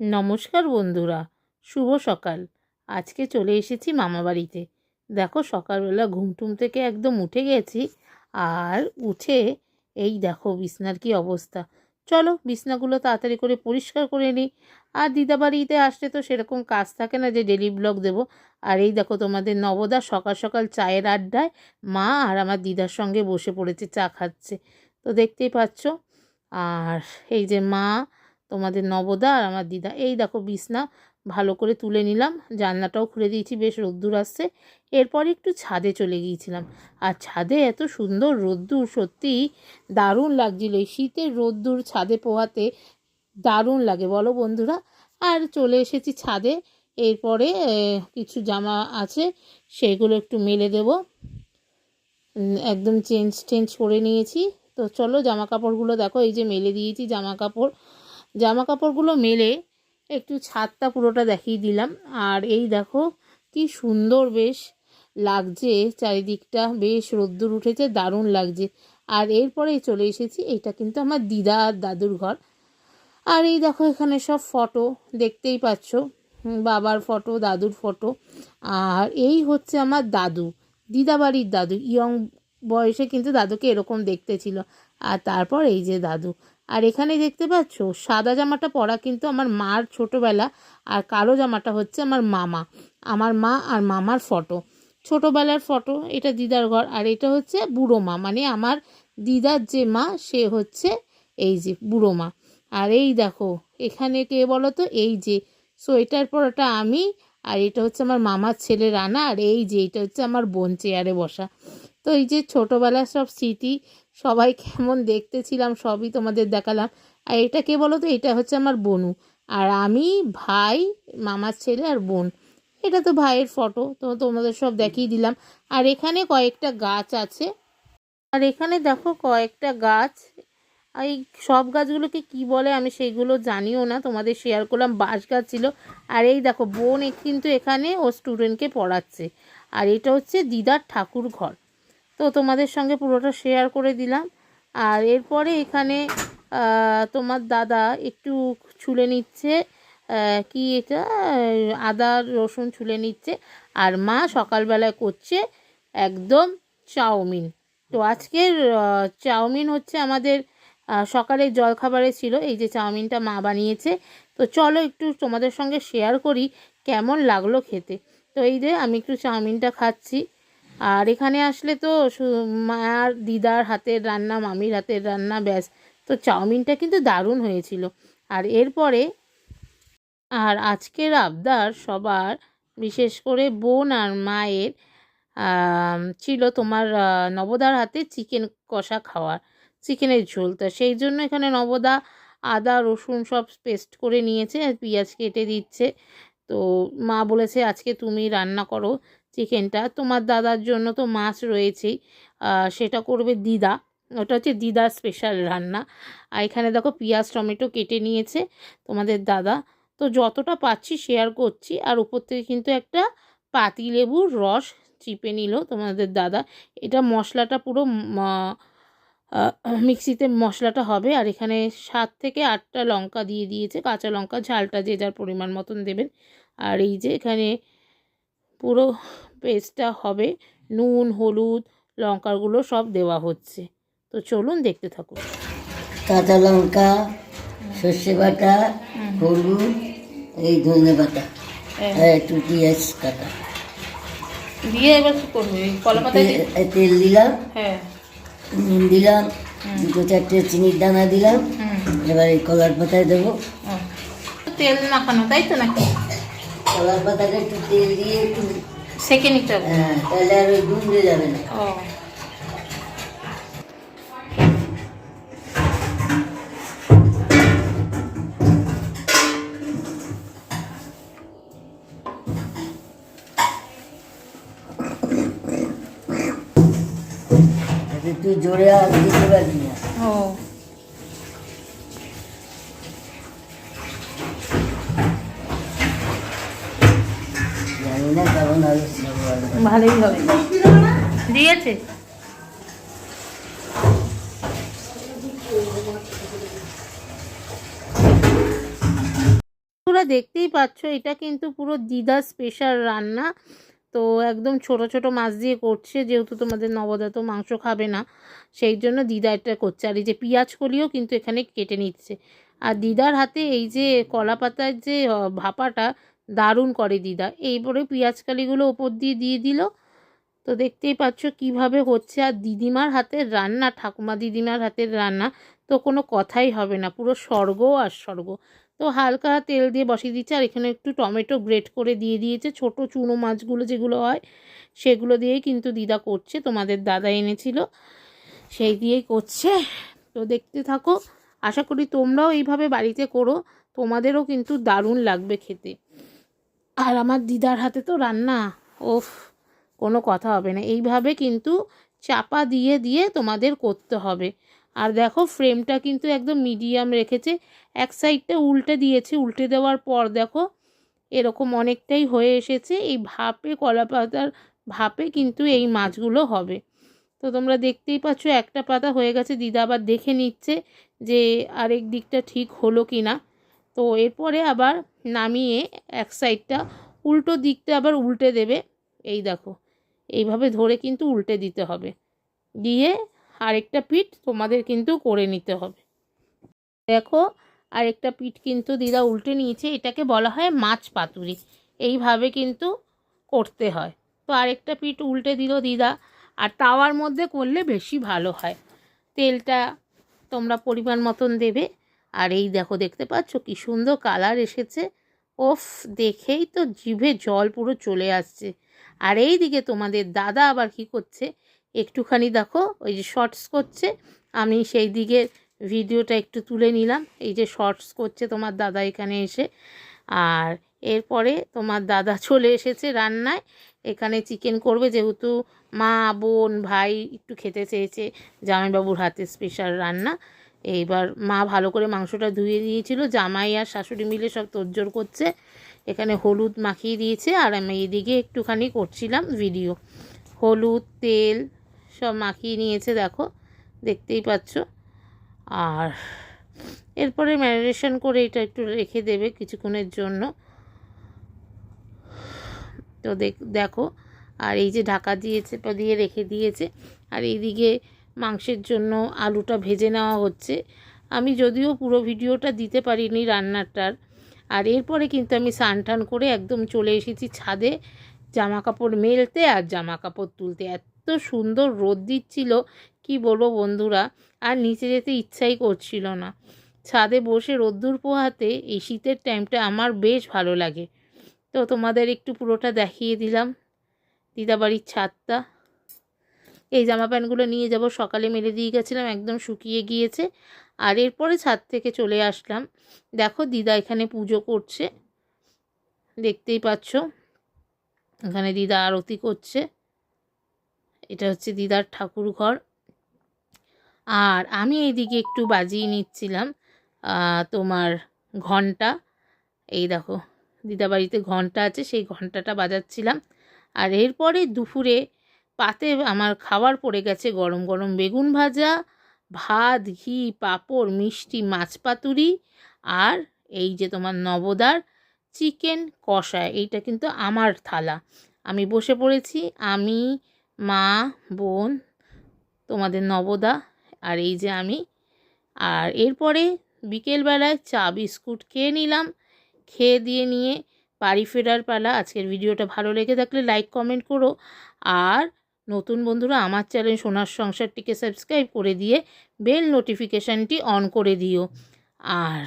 নমস্কার বন্ধুরা, শুভ সকাল। আজকে চলে এসেছি মামা বাড়িতে। দেখো সকালবেলা ঘুমটুম থেকে একদম উঠে গেছি, আর উঠে এই দেখো বিছনার কি অবস্থা। চলো বিছনাগুলো তাড়াতাড়ি করে পরিষ্কার করে নিই। আর দিদা বাড়িতে আসলে তো সেরকম কাজ থাকে না যে ডেলি ব্লগ দেবো। আর এই দেখো তোমাদের নবদা সকাল সকাল চায়ের আড্ডায় মা আর আমার দিদার সঙ্গে বসে পড়েছে, চা খাচ্ছে। তো দেখতেই পাচ্ছ। আর এই যে মা, তোমাদের নবদা আর আমার দিদা, এই দেখো বিছনা ভালো করে তুলে নিলাম, জানলাটাও খুলে দিয়েছি, বেশ রোদ্দুর আসছে। এরপরে একটু ছাদে চলে গিয়েছিলাম, আর ছাদে এত সুন্দর রোদ্দুর, সত্যি দারুণ লাগছিল। এই শীতের রোদ্দুর ছাদে পোহাতে দারুণ লাগে বলো বন্ধুরা। আর চলে এসেছি ছাদে। এরপরে কিছু জামা আছে, সেগুলো একটু মেলে দেব। একদম চেঞ্জ করে নিয়েছি। তো চলো জামা কাপড়গুলো দেখো, এই যে মেলে দিয়েছি জামা কাপড়গুলো মেলে একটু ছাদটা পুরোটা দেখিয়ে দিলাম। আর এই দেখো কি সুন্দর বেশ লাগছে, চারিদিকটা বেশ রোদ্দুর উঠেছে, দারুণ লাগছে। আর এরপরে চলে এসেছি, এটা কিন্তু আমার দিদা আর দাদুর ঘর। আর এই দেখো এখানে সব ফটো দেখতেই পাচ্ছ, বাবার ফটো, দাদুর ফটো। আর এই হচ্ছে আমার দাদু, দিদা বাড়ির দাদু। ইয়ং বয়সে কিন্তু দাদুকে এরকম দেখতে ছিল। আর তারপর এই যে দাদু। আর এখানে দেখতে পাচ্ছ সাদা জামাটা পরা কিন্তু আমার মার ছোটোবেলা, আর কালো জামাটা হচ্ছে আমার মামা। আমার মা আর মামার ফটো, ছোটোবেলার ফটো। এটা দিদার ঘর। আর এটা হচ্ছে বুড়ো মা, মানে আমার দিদার যে মা সে হচ্ছে এই যে বুড়ো মা। আর এই দেখো এখানে কে বলো তো, এই যে সোয়েটার পরাটা আমি, আর এটা হচ্ছে আমার মামার ছেলে রানা। আর এই যে এটা হচ্ছে আমার বোন চেয়ারে বসা। তো এই যে ছোটোবেলার সব স্মৃতি, সবাই কেমন দেখতে ছিলাম সবই তোমাদের দেখালাম। আর এটা কে বলো তো, এটা হচ্ছে আমার বোনু। আর আমি, ভাই, মামার ছেলে আর বোন। এটা তো ভাইয়ের ফটো, তো তোমাদের সব দেখিয়ে দিলাম। আর এখানে কয়েকটা গাছ আছে। আর এখানে দেখো কয়েকটা গাছ, এই সব গাছগুলোকে কি বলে আমি সেইগুলো জানিও না, তোমাদের শেয়ার করলাম। বাঁশ গাছ ছিল। আর এই দেখো বোন কিন্তু এখানে ও স্টুডেন্টকে পড়াচ্ছে। আর এটা হচ্ছে দিদার ঠাকুর ঘর। তো তোমাদের সঙ্গে পুরোটা শেয়ার করে দিলাম। আর এরপরে এখানে তোমার দাদা একটু ছুলে নিচ্ছে, কি এটা, আদা রসুন ছুলে নিচ্ছে। আর মা সকালবেলায় করছে একদম চাউমিন। তো আজকের চাউমিন হচ্ছে আমাদের সকালের জলখাবারে ছিল। এই যে চাউমিনটা মা বানিয়েছে। তো চলো একটু তোমাদের সঙ্গে শেয়ার করি কেমন লাগলো খেতে। তো এই যে আমি একটু চাউমিনটা খাচ্ছি। আর এখানে আসলে তো মার দিদার হাতের রান্না, মামির হাতের রান্না, ব্যাস। তো চাউমিনটা কিন্তু দারুণ হয়েছিল। আর এরপরে আর আজকের আবদার সবার, বিশেষ করে বোন আর মায়ের, ছিল তোমার নবদার হাতে চিকেন কষা খাওয়ার, চিকেনের ঝোল। তো সেই জন্য এখানে নবদা আদা রসুন সব পেস্ট করে নিয়েছে আর পেঁয়াজ কেটে দিচ্ছে। তো মা বলেছে আজকে তুমি রান্না করো চিকেনটা, তোমার দাদার জন্য তো মাছ রয়েছেই, সেটা করবে দিদা। ওটা হচ্ছে দিদার স্পেশাল রান্না। আর এখানে দেখো পেঁয়াজ টমেটো কেটে নিয়েছে তোমাদের দাদা। তো যতটা পাচ্ছি শেয়ার করছি। আর উপর থেকে কিন্তু একটা পাতিলেবুর রস চিপে নিল তোমাদের দাদা। এটা মশলাটা পুরো মিক্সিতে মশলাটা হবে। আর এখানে 7 থেকে 8টা লঙ্কা দিয়ে দিয়েছে, কাঁচা লঙ্কা, ঝালটা যে যার পরিমাণ মতন দেবেন। আর এই যে এখানে পুরো পেস্টটা হবে, নুন হলুদ লঙ্কাগুলো সব দেওয়া হচ্ছে। তো চলুন দেখতে থাকুন। কাঁচা লঙ্কা, সর্ষে বাটা, হলুদ, এই ধনে বাটা, আর একটু পেঁয়াজ কাটা দিয়ে এবার কি করবে, কলা পাতা তেল দিলাম, হ্যাঁ নুন দিলাম, 2-4টে চিনির দানা দিলাম। এবার এই কলার পাতায় দেবো। তেল মাখানো তাই তো নাকি? কলার পাতাটা একটু তেল দিয়ে একটু সেকে নিতে হবে। হ্যাঁ, তাহলে আর ওই গুঁড়ে যাবে না। ও একটু জোরে আর দিতে পারবি না। ও জানি না কেমন হবে, ভালোই হবে। দিয়েছে দেখতেই পাচ্ছ এটা কিন্তু পুরো দিদার স্পেশাল রান্না। তো একদম ছোট ছোট মাছ দিয়ে করছে, যেহেতু তোমাদের নবদা তো মাংস খাবে না, সেই জন্য দিদা এটা করছে। আর এই যে পেঁয়াজ কলিও কিন্তু এখানে কেটে নিচ্ছে। আর দিদার হাতে এই যে কলা পাতার যে ভাপাটা দারুণ করে দিদা। এইবারে পেঁয়াজ কালিগুলো ওপর দিয়ে দিয়ে দিল। তো দেখতেই পাচ্ছ কিভাবে হচ্ছে। আর দিদিমার হাতের রান্না, ঠাকুমা দিদিমার হাতের রান্না তো কোনো কথাই হবে না, পুরো স্বর্গ আর স্বর্গ। তো হালকা তেল দিয়ে বসিয়ে দিচ্ছে। আর এখানে একটু টমেটো গ্রেট করে দিয়ে দিয়েছে। ছোট চুনো মাছগুলো যেগুলো হয় সেগুলো দিয়েই কিন্তু দিদা করছে, তোমাদের দাদা এনেছিল সেই দিয়েই করছে। তো দেখতে থাকো, আশা করি তোমরাও এইভাবে বাড়িতে করো, তোমাদেরও কিন্তু দারুণ লাগবে খেতে। আর আমার দিদার হাতে তো রান্না ওফ, কোনো কথা হবে না। এইভাবে কিন্তু চাপা দিয়ে দিয়ে তোমাদের করতে হবে। আর দেখো ফ্রেমটা কিন্তু একদম মিডিয়াম রেখেছে, এক সাইডটা উল্টে দিয়েছে, উল্টে দেওয়ার পর দেখো এরকম অনেকটাই হয়ে এসেছে। এই ভাপে, কলা পাতার ভাপে কিন্তু এই মাছগুলো হবে। তো তোমরা দেখতেই পাচ্ছ একটা পাতা হয়ে গেছে, দিদা আবার দেখে নিচ্ছে যে আরেক দিকটা ঠিক হলো কি না। তো এরপরে আবার নামিয়ে এক সাইডটা উল্টো দিকটা আবার উল্টে দেবে। এই দেখো এইভাবে ধরে কিন্তু উল্টে দিতে হবে, দিয়ে আরেকটা পিঠ তোমাদের কিন্তু করে নিতে হবে। দেখো আরেকটা পিঠ কিন্তু দিদা উল্টে নিয়েছে, এটাকে বলা হয় মাছ পাতুরি। এইভাবে কিন্তু করতে হয়। তো আরেকটা পিঠ উল্টে দিল দিদা। আর তাওয়ার মধ্যে করলে বেশি ভালো হয়, তেলটা তোমরা পরিমাণ মতন দেবে। আর এই দেখো দেখতে পাচ্ছ কি সুন্দর কালার এসেছে, ওফ দেখেই তো জিভে জল পুরো চলে আসছে। আর এই দিকে তোমাদের দাদা আবার কি করছে একটুখানি দেখো, ওই যে শর্টস করছে, আমি সেই দিকের ভিডিওটা একটু তুলে নিলাম। এই যে শর্টস করছে তোমার দাদা এখানে এসে। আর এরপরে তোমার দাদা চলে এসেছে রান্নায়, এখানে চিকেন করবে, যেহেতু মা বোন ভাই একটু খেতে চেয়েছে জামাইবাবুর হাতে স্পেশাল রান্না। এইবার মা ভালো করে মাংসটা ধুয়ে দিয়েছিল, জামাই আর শাশুড়ি মিলে সব তোড়জোড় করছে, এখানে হলুদ মাখিয়ে দিয়েছে। আর আমি এদিকে একটুখানি করছিলাম ভিডিও, হলুদ তেল সব মাখিয়ে নিয়েছে দেখো, দেখতেই পাচ্ছ। আর এরপরে ম্যারিনেশন করে এটা একটু রেখে দেবে কিছুক্ষণের জন্য। তো দেখো আর এই যে ঢাকা দিয়েছে দিয়ে রেখে দিয়েছে। আর এইদিকে মাংসের জন্য আলুটা ভেজে নেওয়া হচ্ছে। আমি যদিও পুরো ভিডিওটা দিতে পারিনি রান্নাটার। আর এরপরে কিন্তু আমি স্নান টান করে একদম চলে এসেছি ছাদে জামা কাপড় মেলতে আর জামা কাপড় তুলতে। এত সুন্দর রোদ দিচ্ছিল কি বলবো বন্ধুরা, আর নিচে যেতে ইচ্ছাই করছিল না। ছাদে বসে রোদ্দুর পোহাতে এই শীতের টাইমটা আমার বেশ ভালো লাগে। তো তোমাদের একটু পুরোটা দেখিয়ে দিলাম দিদাবাড়ির ছাদটা। এই জামা প্যান্টগুলো নিয়ে যাব, সকালে মেলে দিয়ে গেছিলাম, একদম শুকিয়ে গিয়েছে। আর এরপরে ছাদ থেকে চলে আসলাম, দেখো দিদা এখানে পুজো করছে, দেখতেই পাচ্ছ এখানে দিদা আরতি করছে। এটা হচ্ছে দিদার ঠাকুর ঘর। আর আমি এইদিকে একটু বাজিয়ে নিচ্ছিলাম তোমার ঘন্টা। এই দেখো দিদা বাড়িতে ঘন্টা আছে, সেই ঘন্টাটা বাজাচ্ছিলাম। আর এরপরে দুপুরে পাতে আমার খাবার পড়ে গেছে গরম গরম বেগুন ভাজা, ভাত, ঘি, পাঁপড়, মিষ্টি, মাছ পাতুরি, আর এই যে তোমার নবদার চিকেন কষা। এইটা কিন্তু আমার থালা, আমি বসে পড়েছি, আমি, মা, বোন, তোমাদের নবদা, আর এই যে আমি। আর এরপরে বিকেলবেলায় চা বিস্কুট খেয়ে নিলাম, খেয়ে দিয়ে নিয়ে বাড়ি ফেরার পালা। আজকের ভিডিওটা ভালো লেগে থাকলে লাইক কমেন্ট করো। আর নতুন বন্ধুরা আমার চ্যানেল সোনার সংসারটিকে সাবস্ক্রাইব করে দিয়ে বেল নোটিফিকেশানটি অন করে দিও। আর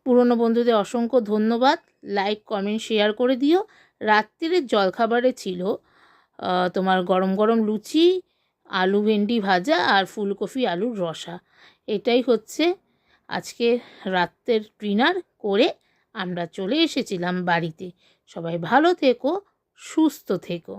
পুরনো বন্ধুদের অসংখ্য ধন্যবাদ, লাইক কমেন্ট শেয়ার করে দিও। রাত্রিরের জলখাবারে ছিল তোমার গরম গরম লুচি, আলু ভেন্ডি ভাজা আর ফুলকপি আলুর রসা। এটাই হচ্ছে আজকে রাতের ডিনার করে আমরা চলে এসেছিলাম বাড়িতে। সবাই ভালো থেকো, সুস্থ থেকো।